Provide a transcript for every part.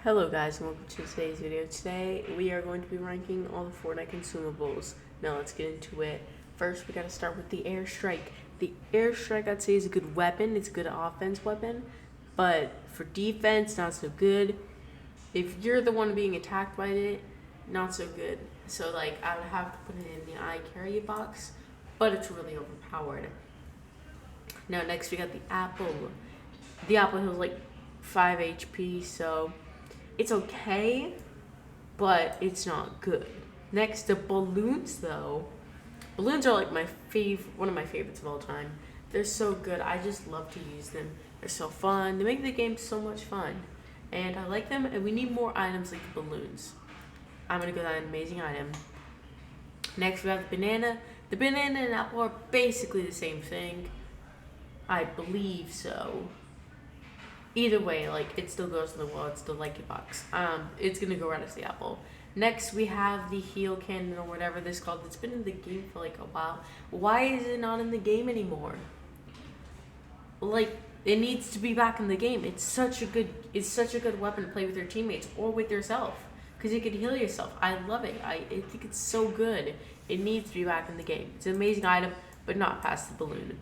Hello guys and welcome to today's video. Today we are going to be ranking all the Fortnite consumables. Now let's get into it. First we gotta start with the Airstrike. The Airstrike I'd say is a good weapon. It's a good offense weapon, but for defense not so good. If you're the one being attacked by it, not so good. So like I would have to put it in the eye carry box, but it's really overpowered. Now next we got the apple. The apple has like 5 HP, so it's okay, but it's not good. Next, the balloons though. Balloons are like one of my favorites of all time. They're so good. I just love to use them. They're so fun. They make the game so much fun. And I like them, and we need more items like the balloons. I'm gonna go with an amazing item. Next, we have the banana. The banana and apple are basically the same thing. I believe so. Either way, like, it still goes to the wall. It's the like it box. It's gonna go right as the apple. Next, we have the heal cannon or whatever this is called. It's been in the game for like a while. Why is it not in the game anymore? Like, it needs to be back in the game. It's such a good weapon to play with your teammates or with yourself, because you can heal yourself. I love it. I think it's so good. It needs to be back in the game. It's an amazing item, but not past the balloon.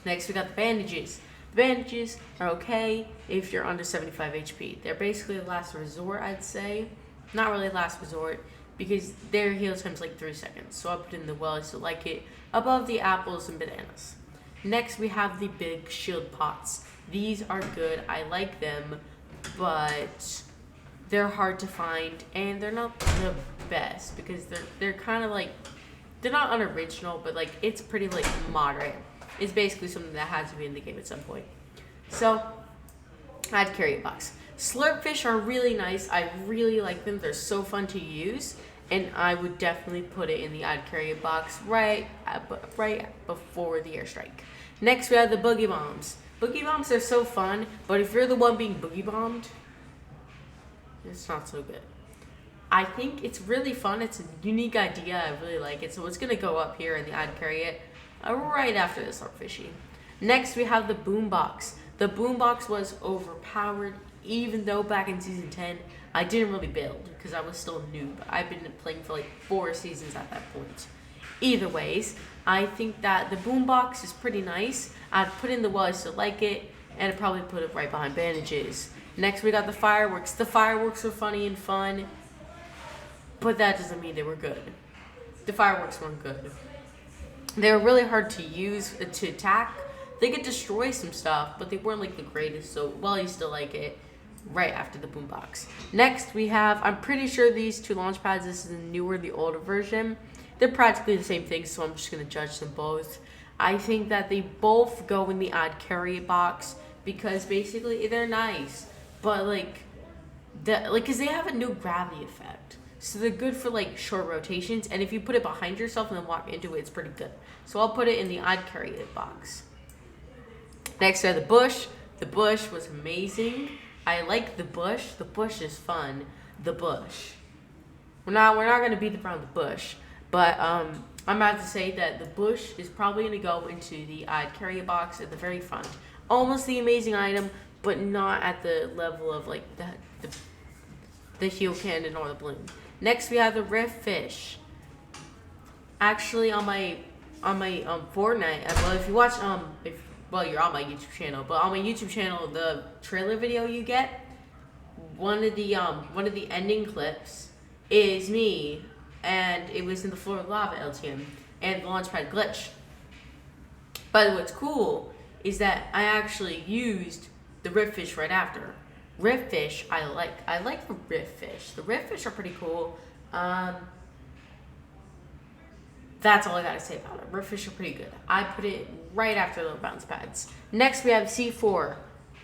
Next, we got the bandages. The bandages are okay if you're under 75 HP. They're basically a last resort, I'd say. Not really last resort, because their heal time's like 3 seconds. So I put in the wellies to like it above the apples and bananas. Next, we have the big shield pots. These are good. I like them, but they're hard to find, and they're not the best because they're kind of like, they're not unoriginal, but like it's pretty like moderate. It's basically something that has to be in the game at some point. So I'd carry a box. Slurp fish are really nice. I really like them. They're so fun to use, and I would definitely put it in the I'd carry a box right before the Airstrike. Next, we have the Boogie Bombs. Boogie Bombs are so fun, but if you're the one being Boogie Bombed, it's not so good. I think it's really fun. It's a unique idea. I really like it. So it's gonna go up here in the I'd carry it right after the Slurp Fishy. Next, we have the Boombox. The Boombox was overpowered, even though back in Season 10, I didn't really build because I was still a noob. I've been playing for like 4 seasons at that point. Either ways, I think that the Boombox is pretty nice. I'd put in the wellies to like it, and I'd probably put it right behind Bandages. Next, we got the Fireworks. The Fireworks were funny and fun, but that doesn't mean they were good. The Fireworks weren't good. They were really hard to use to attack. They could destroy some stuff, but they weren't like the greatest, so well, you still like it right after the Boombox. Next, we have, I'm pretty sure these two launch pads, this is the newer, the older version. They're practically the same thing, so I'm just going to judge them both. I think that they both go in the I'd carry it box because basically they're nice, but because they have a no gravity effect. So they're good for like short rotations, and if you put it behind yourself and then walk into it, it's pretty good. So I'll put it in the I'd carry it box. Next, we have the Bush. The Bush was amazing. I like the Bush. The Bush is fun. The Bush. We're not gonna beat around the bush, but I'm about to say that the Bush is probably gonna go into the I'd carry it box at the very front. Almost the amazing item, but not at the level of like the heal cannon or the balloon. Next, we have the Riff Fish. Actually, on my Fortnite, well, if you watch you're on my YouTube channel, but on my YouTube channel, the trailer video you get, one of the ending clips is me, and it was in the Floor of Lava LTM and the Launchpad glitch. But what's cool is that I actually used the Riff Fish right after. Riff Fish, I like the Riff Fish. The Riff Fish are pretty cool. That's all I gotta say about it. Riff Fish are pretty good. I put it right after the bounce pads. Next, we have C4.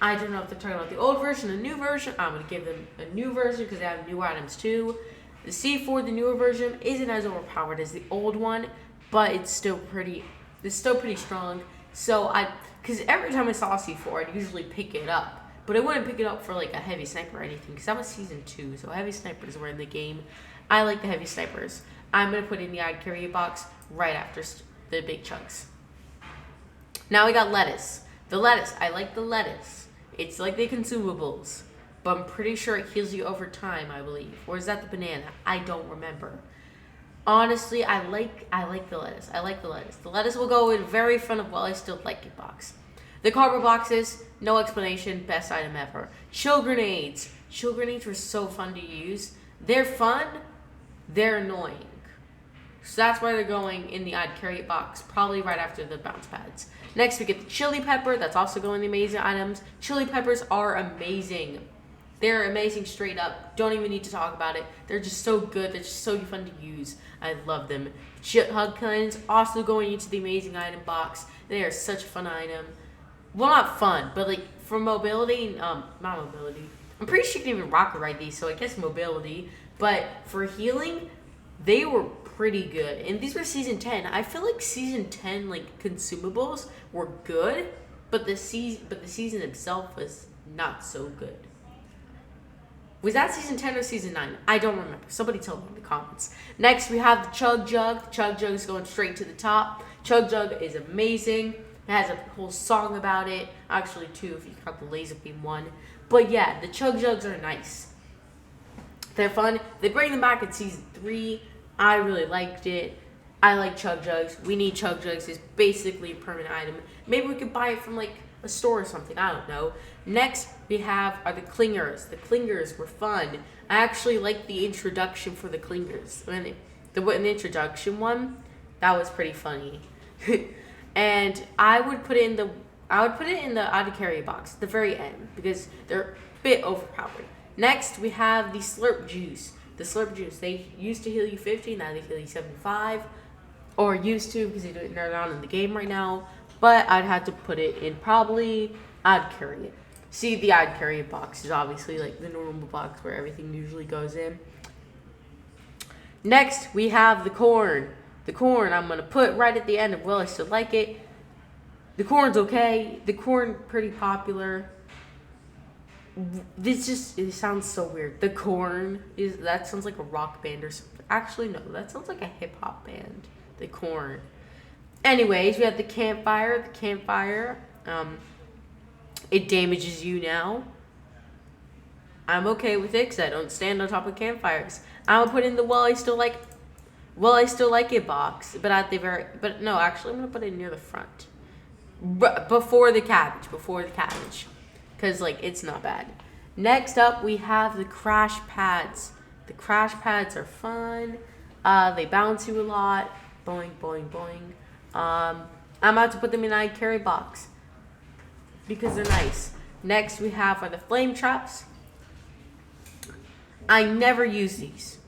I don't know if they're talking about the old version, the new version. I'm gonna give them a new version because they have new items too. The C4, the newer version, isn't as overpowered as the old one, but it's still pretty strong. So because every time I saw C4, I'd usually pick it up. But I wouldn't pick it up for like a heavy sniper or anything because that was Season 2, so heavy snipers were in the game. I like the heavy snipers. I'm going to put it in the I'd carry it box right after the big chunks. Now we got lettuce. The lettuce, I like the lettuce. It's like the consumables. but I'm pretty sure it heals you over time, I believe. Or is that the banana? I don't remember. Honestly, I like the lettuce. I like the lettuce. The lettuce will go in very front of Well I Still Like It box. The cardboard boxes, no explanation, best item ever. Chill grenades. Chill grenades were so fun to use. They're fun, they're annoying. So that's why they're going in the I'd Carry It box, probably right after the bounce pads. Next, we get the chili pepper. That's also going in the amazing items. Chili peppers are amazing. They're amazing straight up. Don't even need to talk about it. They're just so good. They're just so fun to use. I love them. Shit hug cleanse, also going into the amazing item box. They are such a fun item. Well, not fun, but like for mobility, not mobility. I'm pretty sure you can even rocket ride these, so I guess mobility. But for healing, they were pretty good. And these were season 10. I feel like season 10 like consumables were good, but the season itself was not so good. Was that season 10 or season 9? I don't remember. Somebody tell me in the comments. Next, we have the Chug Jug. The Chug Jug is going straight to the top. Chug Jug is amazing. It has a whole song about it. Actually, two if you count the laser beam one. But yeah, the Chug Jugs are nice. They're fun. They bring them back in season 3. I really liked it. I like Chug Jugs. We need Chug Jugs. It's basically a permanent item. Maybe we could buy it from like a store or something. I don't know. Next, we have are the clingers. The clingers were fun. I actually like the introduction for the clingers. The introduction one, that was pretty funny. And I would put it in the I'd Carry box at the very end because they're a bit overpowered. Next, we have the Slurp Juice. The Slurp Juice, they used to heal you 50, now they heal you 75. Or used to because they're not in the game right now. But I'd have to put it in probably I'd Carry It. See, the I'd Carry It box is obviously like the normal box where everything usually goes in. Next, we have the corn. The corn I'm going to put right at the end of Will I Still Like It. The corn's okay. The corn pretty popular. It sounds so weird. The corn that sounds like a rock band or something. Actually, no, that sounds like a hip hop band. The corn. Anyways, we have the Campfire. The Campfire, it damages you now. I'm okay with it because I don't stand on top of campfires. I'm gonna put in the Will I Still Like It box, but no, actually I'm gonna put it near the front, before the cabbage, because like it's not bad. Next up, we have the crash pads. The crash pads are fun. They bounce you a lot. Boing, boing, boing. I'm about to put them in an I'd Carry box because they're nice. Next, we have are the flame traps. I never use these.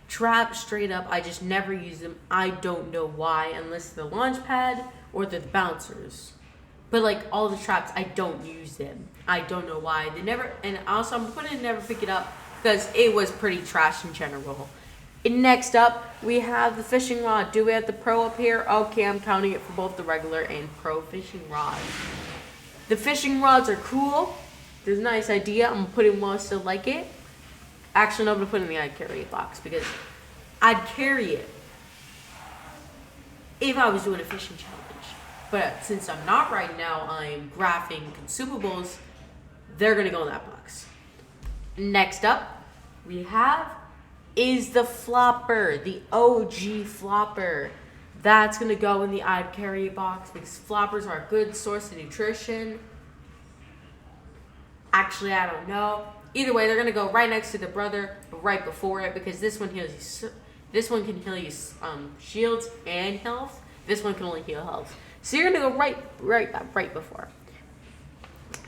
Trap straight up, I just never use them. I don't know why, unless the launch pad or the bouncers. But like all the traps, I don't use them. I don't know why. They never, and also I'm putting it never pick it up because it was pretty trash in general. And next up, we have the fishing rod. Do we have the pro up here? Okay, I'm counting it for both the regular and pro fishing rod. The fishing rods are cool. There's a nice idea. I'm gonna put in Will I Still Like It. Actually, no, I'm gonna put it in the I'd Carry It box because I'd carry it if I was doing a fishing challenge. But since I'm not right now, I'm graphing consumables, they're gonna go in that box. Next up, we have is the flopper, the OG flopper. That's gonna go in the I'd Carry It box because floppers are a good source of nutrition. Actually, I don't know. Either way, they're gonna go right next to the brother, but right before it because this one heals you. This one can heal you shields and health. This one can only heal health. So you're gonna go right before.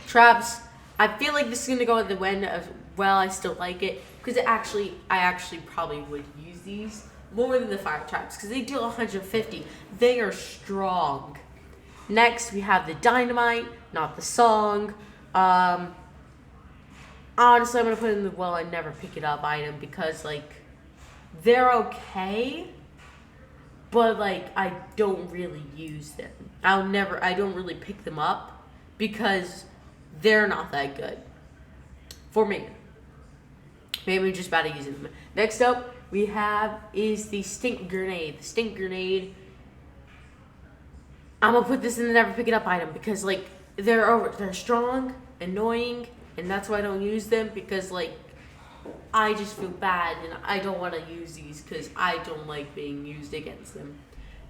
Traps. I feel like this is gonna go at the end of Well I Still Like It because I actually probably would use these more than the fire traps because they deal 150. They are strong. Next, we have the Dynamite, not the song. Honestly, I'm gonna put in the Well I Never Pick It Up item because like they're okay, but like I don't really use them. I don't really pick them up because they're not that good for me. Maybe I'm just bad at using them. Next up, we have is the Stink Grenade. The Stink Grenade. I'm gonna put this in the Never Pick It Up item because like they're strong, annoying, and that's why I don't use them, because like I just feel bad and I don't want to use these because I don't like being used against them.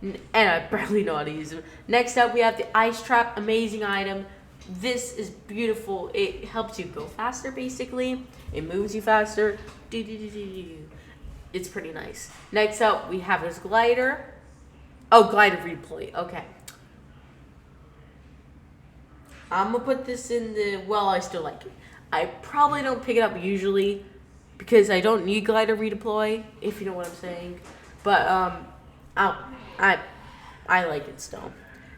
And I barely know how to use them. Next up, we have the Ice Trap, amazing item. This is beautiful. It helps you go faster, basically. It moves you faster. It's pretty nice. Next up, we have this glider. Oh, glider replay. Okay. I'm going to put this in the, well, I still like it. I probably don't pick it up usually because I don't need glider redeploy, if you know what I'm saying. But I like it still.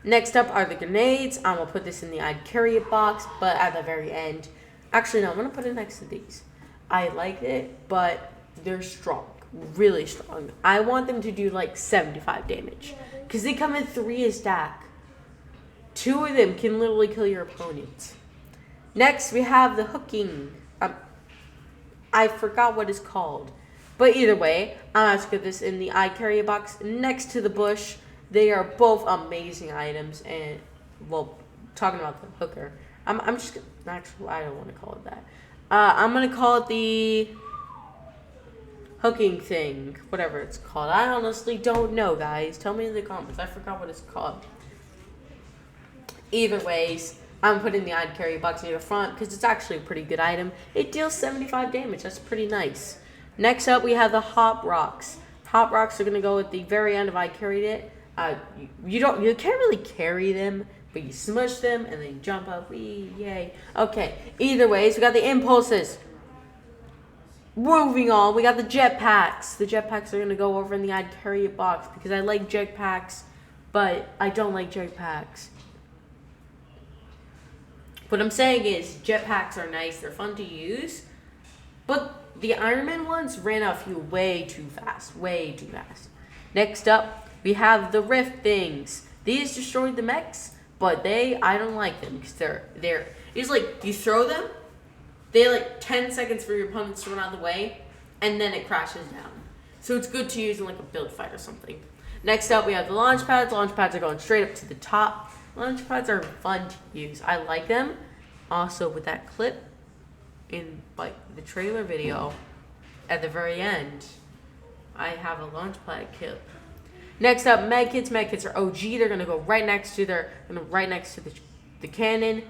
Next up are the grenades. I'm going to put this in the I'd carry it box, but at the very end. Actually, no, I'm going to put it next to these. I like it, but they're strong. Really strong. I want them to do like 75 damage. Because they come in 3 a stack. 2 of them can literally kill your opponents. Next, we have the hooking. I forgot what it's called. But either way, I'm going to put this in the I carry it box next to the bush. They are both amazing items. And, well, talking about the hooker. I'm just, actually, I don't want to call it that. I'm going to call it the hooking thing. Whatever it's called. I honestly don't know, guys. Tell me in the comments. I forgot what it's called. Either ways, I'm putting the I'd carry box near the front because it's actually a pretty good item. It deals 75 damage. That's pretty nice. Next up, we have the Hop Rocks. Hop Rocks are going to go at the very end of I carried it. You can't really carry them, but you smush them and then you jump up. Wee, yay. Okay, either ways, we got the impulses. Moving on, we got the jetpacks. The jetpacks are going to go over in the I'd carry it box because I like jetpacks, but I don't like jetpacks. What I'm saying is jetpacks are nice. They're fun to use, but the Iron Man ones ran out of fuel way too fast. Way too fast. Next up, we have the Riff things. These destroyed the mechs, but I don't like them because they're it's like you throw them, they like 10 seconds for your opponents to run out of the way, and then it crashes down. So it's good to use in like a build fight or something. Next up, we have the launch pads. Launch pads are going straight up to the top. Launch pads are fun to use. I like them. Also, with that clip in like the trailer video at the very end, I have a launch pad clip. Next up, medkits. Medkits are OG. They're gonna go right next to the cannon.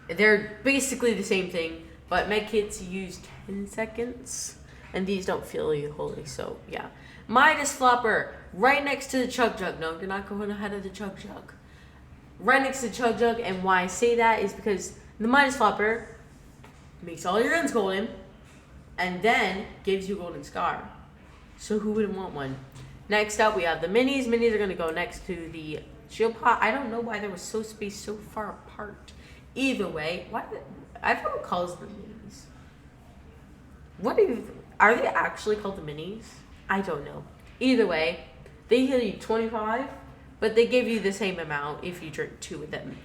They're basically the same thing, but medkits use 10 seconds, and these don't feel you holy. So yeah, Midas Flopper right next to the Chug Jug. No, you're not going ahead of the Chug Jug. Right next to the Chug Jug, and why I say that is because the Midas Flopper makes all your guns golden, and then gives you a golden scar. So who wouldn't want one? Next up, we have the minis. Minis are going to go next to the shield pot. I don't know why they were so spaced so far apart. Either way, I don't know what calls them minis. Are they actually called the minis? I don't know. Either way, they heal you 25, but they give you the same amount if you drink 2 of them.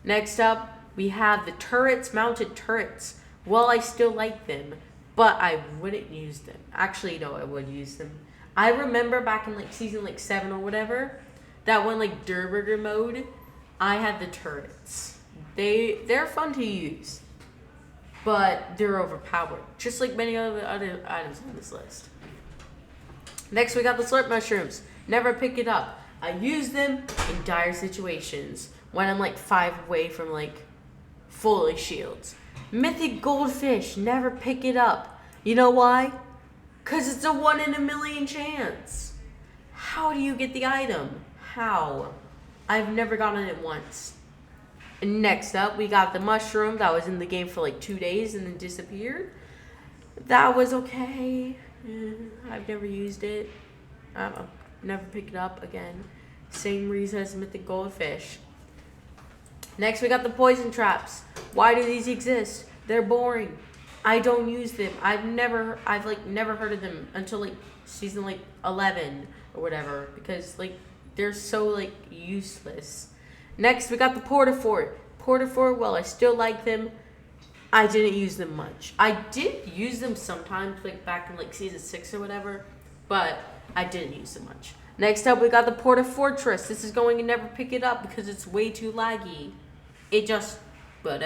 Next up, we have the turrets, mounted turrets. Well, I still like them, but I wouldn't use them. Actually, no, I would use them. I remember back in like season like 7 or whatever, that one like Durburger mode, I had the turrets. They're fun to use, but they're overpowered, just like many other items on this list. Next, we got the Slurp Mushrooms. Never pick it up. I use them in dire situations when I'm like 5 away from like fully shields. Mythic Goldfish. Never pick it up. You know why? Because it's a 1 in a million chance. How do you get the item? How? I've never gotten it once. And next up, we got the mushroom that was in the game for like 2 days and then disappeared. That was okay. I've never used it. Never pick it up again. Same reason as Mythic Goldfish. Next, we got the poison traps. Why do these exist? They're boring. I don't use them. I've never heard of them until like season like 11 or whatever, because like they're so like useless. Next, we got the Porta Fort. Porta Fort, well, I still like them. I didn't use them much. I did use them sometimes, like back in like season 6 or whatever, but I didn't use them much. Next up, we got the Porta Fortress. This is going to never pick it up because it's way too laggy. It just but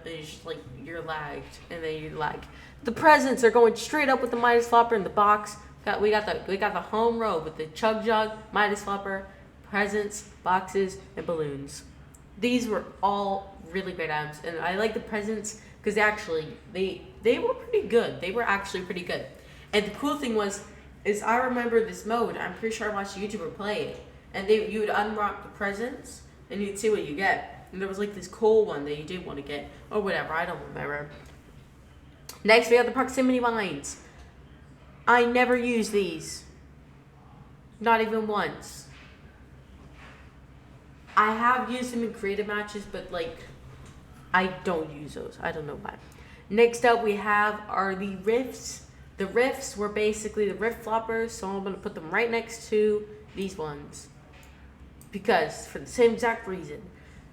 it's just like you're lagged, and then you lag. The presents are going straight up with the Midas Flopper in the box. We got the home row with the Chug Jug, Midas Flopper, presents, boxes, and balloons. These were all really great items, and I like the presents because they were pretty good. They were actually pretty good. And the cool thing is I remember this mode. I'm pretty sure I watched a YouTuber play it, and you would unwrap the presents and you'd see what you get. And there was like this cool one that you did want to get or whatever. I don't remember. Next, we have the proximity mines. I never use these. Not even once. I have used them in creative matches, but like, I don't use those. I don't know why. Next up, we are the Riffs. The Riffs were basically the Riff Floppers, so I'm going to put them right next to these ones. Because, for the same exact reason.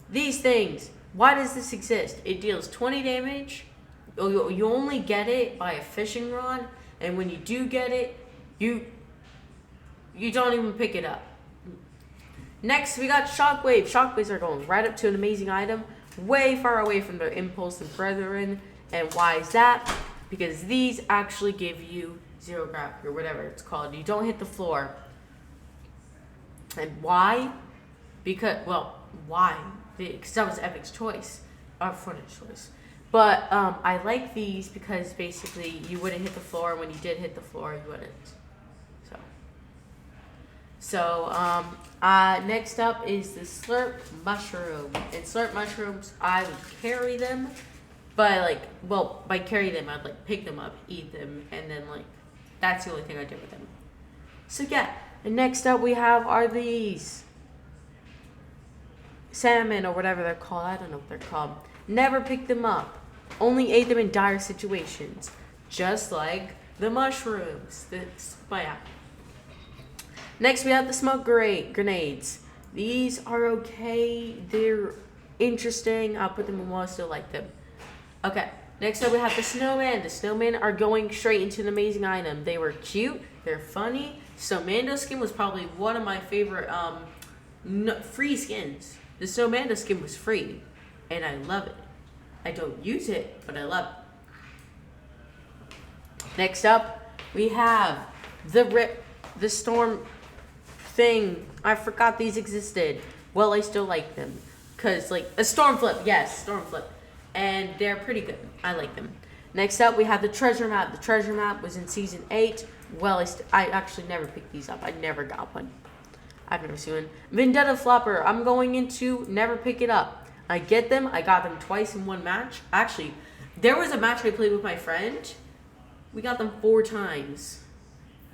These things, why does this exist? It deals 20 damage. You only get it by a fishing rod, and when you do get it, you don't even pick it up. Next, we got Shockwave. Shockwaves are going right up to an amazing item, way far away from their Impulse and Brethren. And why is that? Because these actually give you zero gravity, or whatever it's called. You don't hit the floor. And why? Why? Because that was Epic's choice, or Fortnite's choice. But I like these because basically you wouldn't hit the floor. When you did hit the floor, you wouldn't. So next up is the Slurp Mushroom. And Slurp Mushrooms, I would carry them. But by carry them, I'd like pick them up, eat them, and then like that's the only thing I did with them. So yeah, and next up we are these salmon or whatever they're called. I don't know what they're called. Never picked them up. Only ate them in dire situations, just like the mushrooms. But yeah. Next, we have the smoke grenades. These are okay. They're interesting. I'll put them in while I still like them. Okay. Next up, we have the Snowman. The Snowman are going straight into an amazing item. They were cute. They're funny. Snowmando skin was probably one of my favorite free skins. The Snowmando skin was free, and I love it. I don't use it, but I love it. Next up, we have the storm thing. I forgot these existed. Well, I still like them. Because, like, a storm flip. Yes, storm flip. And they're pretty good. I like them. Next up, we have the treasure map. The treasure map was in Season 8. Well, I actually never picked these up. I never got one. I've never seen one. Vendetta Flopper. I'm going into never pick it up. I get them. I got them twice in one match. Actually, there was a match I played with my friend. We got them 4 times.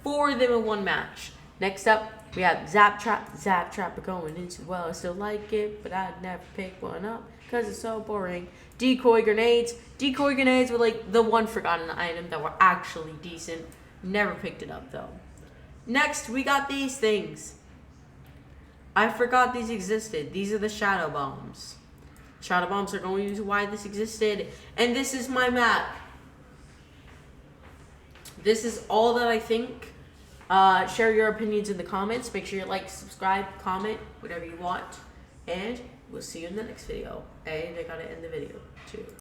4 of them in one match. Next up, we have Zap Trap. Zap Trap are going into, well, I still like it, but I'd never pick one up because it's so boring. Decoy Grenades. Decoy Grenades were like the one forgotten item that were actually decent. Never picked it up though. Next, we got these things. I forgot these existed. These are the Shadow Bombs. Shadow Bombs are going into why this existed. And this is my map. This is all that I think. Share your opinions in the comments. Make sure you like, subscribe, comment, whatever you want. And we'll see you in the next video. And I gotta end the video too.